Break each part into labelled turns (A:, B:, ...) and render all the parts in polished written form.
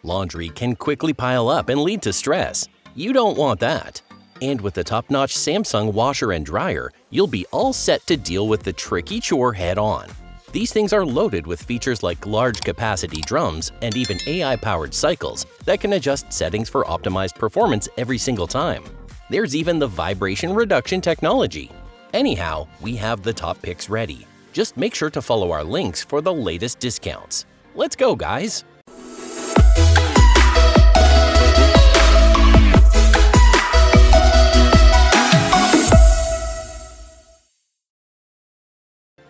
A: Laundry can quickly pile up and lead to stress. You don't want that. And with the top-notch Samsung washer and dryer, you'll be all set to deal with the tricky chore head-on. These things are loaded with features like large-capacity drums and even AI-powered cycles that can adjust settings for optimized performance every single time. There's even the vibration reduction technology. Anyhow, we have the top picks ready. Just make sure to follow our links for the latest discounts. Let's go, guys!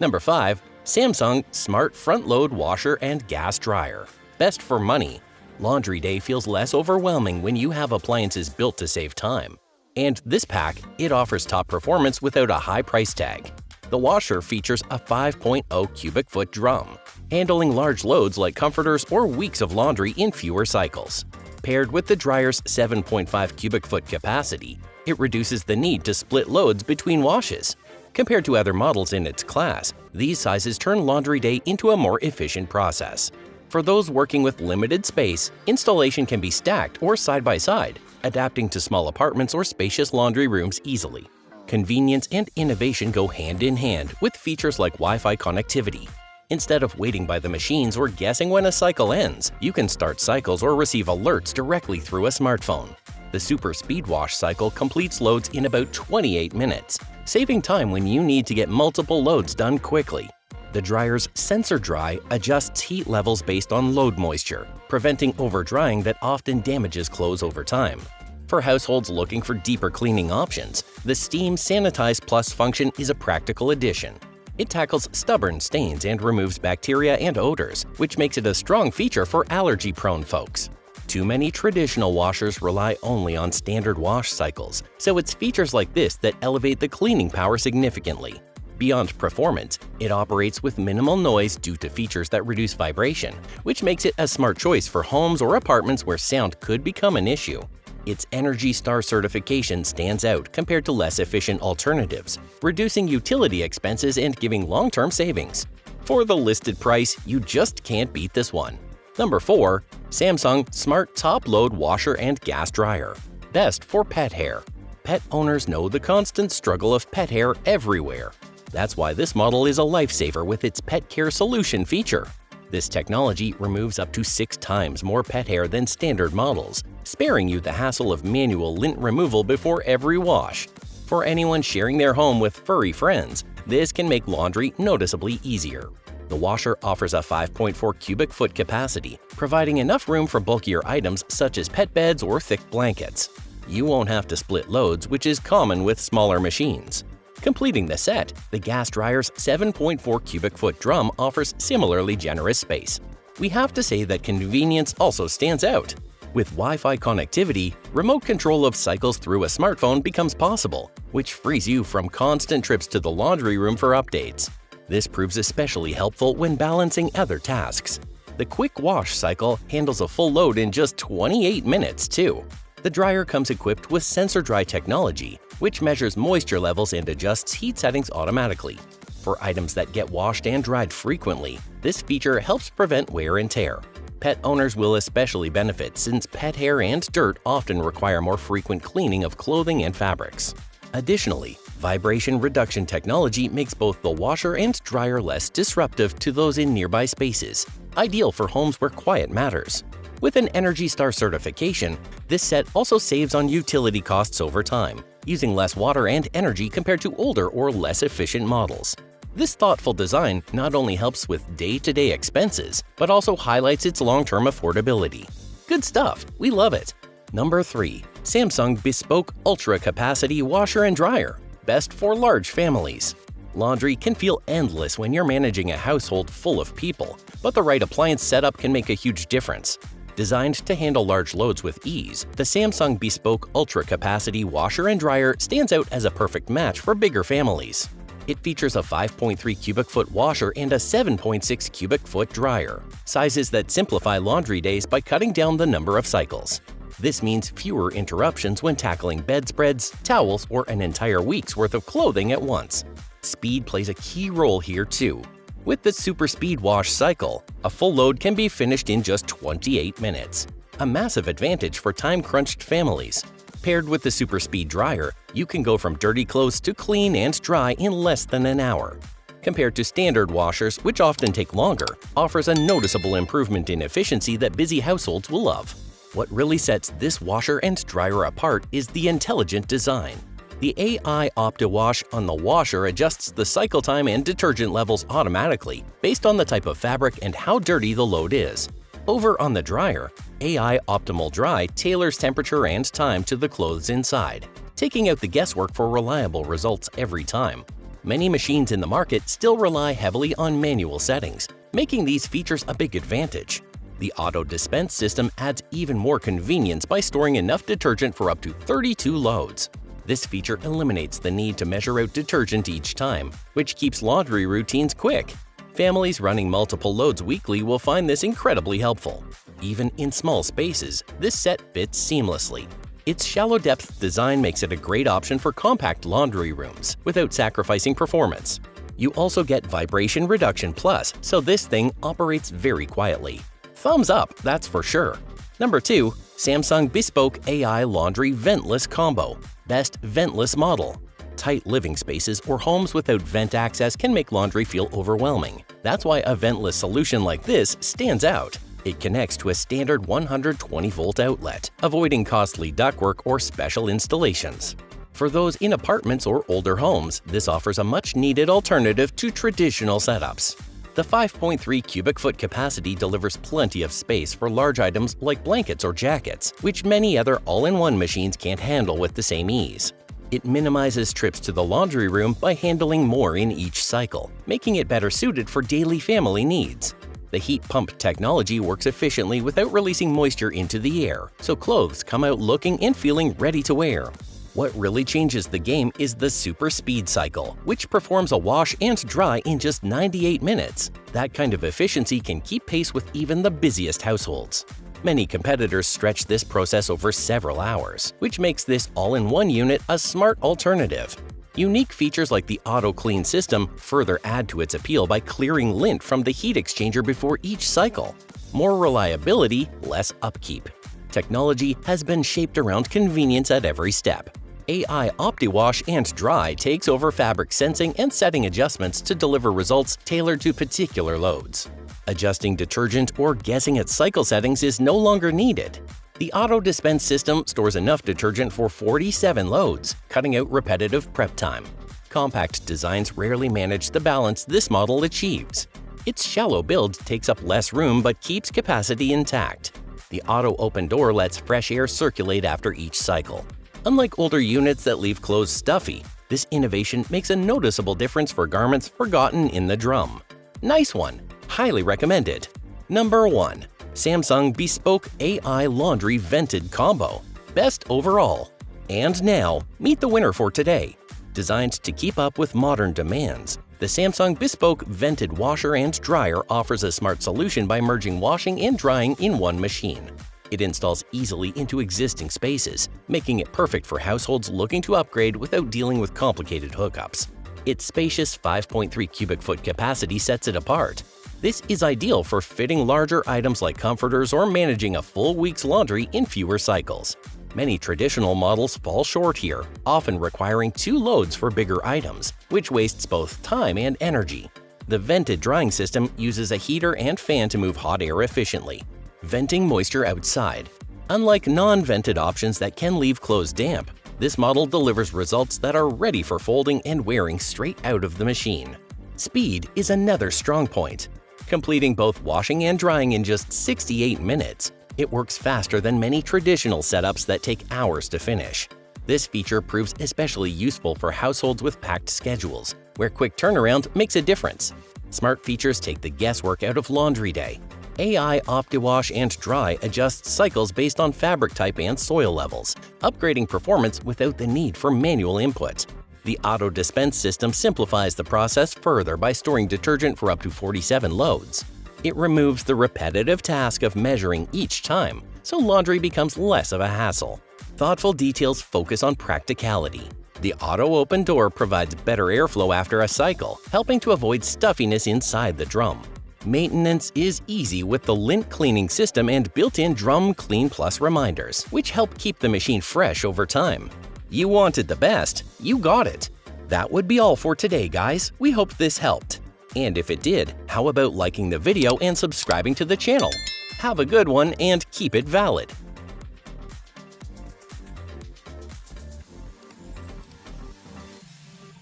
A: Number 5. Samsung Smart Front Load Washer and Gas Dryer. Best for money. Laundry day feels less overwhelming when you have appliances built to save time. And this pack, it offers top performance without a high price tag. The washer features a 5.0 cubic foot drum, handling large loads like comforters or weeks of laundry in fewer cycles. Paired with the dryer's 7.5 cubic foot capacity, it reduces the need to split loads between washes. Compared to other models in its class, these sizes turn laundry day into a more efficient process. For those working with limited space, installation can be stacked or side by side, adapting to small apartments or spacious laundry rooms easily. Convenience and innovation go hand in hand with features like Wi-Fi connectivity. Instead of waiting by the machines or guessing when a cycle ends, you can start cycles or receive alerts directly through a smartphone. The Super Speed Wash cycle completes loads in about 28 minutes, saving time when you need to get multiple loads done quickly. The dryer's Sensor Dry adjusts heat levels based on load moisture, preventing over-drying that often damages clothes over time. For households looking for deeper cleaning options, the Steam Sanitize Plus function is a practical addition. It tackles stubborn stains and removes bacteria and odors, which makes it a strong feature for allergy-prone folks. Too many traditional washers rely only on standard wash cycles, so it's features like this that elevate the cleaning power significantly. Beyond performance, it operates with minimal noise due to features that reduce vibration, which makes it a smart choice for homes or apartments where sound could become an issue. Its Energy Star certification stands out compared to less efficient alternatives, reducing utility expenses and giving long-term savings. For the listed price, you just can't beat this one. Number 4. Samsung Smart Top Load Washer and Gas Dryer. Best for pet hair. Pet owners know the constant struggle of pet hair everywhere. That's why this model is a lifesaver with its Pet Care Solution feature. This technology removes up to 6 times more pet hair than standard models, sparing you the hassle of manual lint removal before every wash. For anyone sharing their home with furry friends, this can make laundry noticeably easier. The washer offers a 5.4 cubic foot capacity, providing enough room for bulkier items such as pet beds or thick blankets. You won't have to split loads, which is common with smaller machines. Completing the set, the gas dryer's 7.4 cubic foot drum offers similarly generous space. We have to say that convenience also stands out. With Wi-Fi connectivity, remote control of cycles through a smartphone becomes possible, which frees you from constant trips to the laundry room for updates. This proves especially helpful when balancing other tasks. The quick wash cycle handles a full load in just 28 minutes, too. The dryer comes equipped with Sensor Dry technology, which measures moisture levels and adjusts heat settings automatically. For items that get washed and dried frequently, this feature helps prevent wear and tear. Pet owners will especially benefit since pet hair and dirt often require more frequent cleaning of clothing and fabrics. Additionally, vibration reduction technology makes both the washer and dryer less disruptive to those in nearby spaces, ideal for homes where quiet matters. With an Energy Star certification, this set also saves on utility costs over time, using less water and energy compared to older or less efficient models. This thoughtful design not only helps with day-to-day expenses, but also highlights its long-term affordability. Good stuff, we love it! Number 3. Samsung Bespoke Ultra Capacity Washer and Dryer. Best for large families. Laundry can feel endless when you're managing a household full of people, but the right appliance setup can make a huge difference. Designed to handle large loads with ease, the Samsung Bespoke Ultra Capacity Washer and Dryer stands out as a perfect match for bigger families. It features a 5.3 cubic foot washer and a 7.6 cubic foot dryer, sizes that simplify laundry days by cutting down the number of cycles. This means fewer interruptions when tackling bedspreads, towels, or an entire week's worth of clothing at once. Speed plays a key role here too. With the Super Speed Wash cycle, a full load can be finished in just 28 minutes. a massive advantage for time-crunched families. Paired with the super speed dryer, you can go from dirty clothes to clean and dry in less than an hour. Compared to standard washers, which often take longer, offers a noticeable improvement in efficiency that busy households will love. What really sets this washer and dryer apart is the intelligent design. The AI OptiWash on the washer adjusts the cycle time and detergent levels automatically based on the type of fabric and how dirty the load is. Over on the dryer, AI Optimal Dry tailors temperature and time to the clothes inside, taking out the guesswork for reliable results every time. Many machines in the market still rely heavily on manual settings, making these features a big advantage. The auto dispense system adds even more convenience by storing enough detergent for up to 32 loads. This feature eliminates the need to measure out detergent each time, which keeps laundry routines quick. Families running multiple loads weekly will find this incredibly helpful. Even in small spaces, this set fits seamlessly. Its shallow depth design makes it a great option for compact laundry rooms without sacrificing performance. You also get Vibration Reduction Plus, so this thing operates very quietly. Thumbs up, that's for sure. Number 2. Samsung Bespoke AI Laundry Ventless Combo. Best ventless model. Tight living spaces or homes without vent access can make laundry feel overwhelming. That's why a ventless solution like this stands out. It connects to a standard 120-volt outlet, avoiding costly ductwork or special installations. For those in apartments or older homes, this offers a much-needed alternative to traditional setups. The 5.3 cubic foot capacity delivers plenty of space for large items like blankets or jackets, which many other all-in-one machines can't handle with the same ease. It minimizes trips to the laundry room by handling more in each cycle, making it better suited for daily family needs. The heat pump technology works efficiently without releasing moisture into the air, so clothes come out looking and feeling ready to wear. What really changes the game is the super speed cycle, which performs a wash and dry in just 98 minutes. That kind of efficiency can keep pace with even the busiest households. Many competitors stretch this process over several hours, which makes this all-in-one unit a smart alternative. Unique features like the auto clean system further add to its appeal by clearing lint from the heat exchanger before each cycle. More reliability, less upkeep. Technology has been shaped around convenience at every step. AI OptiWash and Dry takes over fabric sensing and setting adjustments to deliver results tailored to particular loads. Adjusting detergent or guessing at cycle settings is no longer needed. The auto dispense system stores enough detergent for 47 loads, cutting out repetitive prep time. Compact designs rarely manage the balance this model achieves. Its shallow build takes up less room but keeps capacity intact. The auto open door lets fresh air circulate after each cycle. Unlike older units that leave clothes stuffy, this innovation makes a noticeable difference for garments forgotten in the drum. Nice one! Highly recommended. Number 1. Samsung Bespoke AI Laundry Vented Combo. Best overall. And now, meet the winner for today. Designed to keep up with modern demands, the Samsung Bespoke Vented Washer and Dryer offers a smart solution by merging washing and drying in one machine. It installs easily into existing spaces, making it perfect for households looking to upgrade without dealing with complicated hookups. Its spacious 5.3 cubic foot capacity sets it apart. This is ideal for fitting larger items like comforters or managing a full week's laundry in fewer cycles. Many traditional models fall short here, often requiring 2 loads for bigger items, which wastes both time and energy. The vented drying system uses a heater and fan to move hot air efficiently, venting moisture outside. Unlike non-vented options that can leave clothes damp, this model delivers results that are ready for folding and wearing straight out of the machine. Speed is another strong point. Completing both washing and drying in just 68 minutes, it works faster than many traditional setups that take hours to finish. This feature proves especially useful for households with packed schedules, where quick turnaround makes a difference. Smart features take the guesswork out of laundry day. AI OptiWash and Dry adjusts cycles based on fabric type and soil levels, upgrading performance without the need for manual input. The auto dispense system simplifies the process further by storing detergent for up to 47 loads. It removes the repetitive task of measuring each time, so laundry becomes less of a hassle. Thoughtful details focus on practicality. The auto open door provides better airflow after a cycle, helping to avoid stuffiness inside the drum. Maintenance is easy with the lint cleaning system and built-in Drum Clean Plus reminders, which help keep the machine fresh over time. You wanted the best, you got it. That would be all for today, guys. We hope this helped. And if it did, how about liking the video and subscribing to the channel? Have a good one and keep it valid.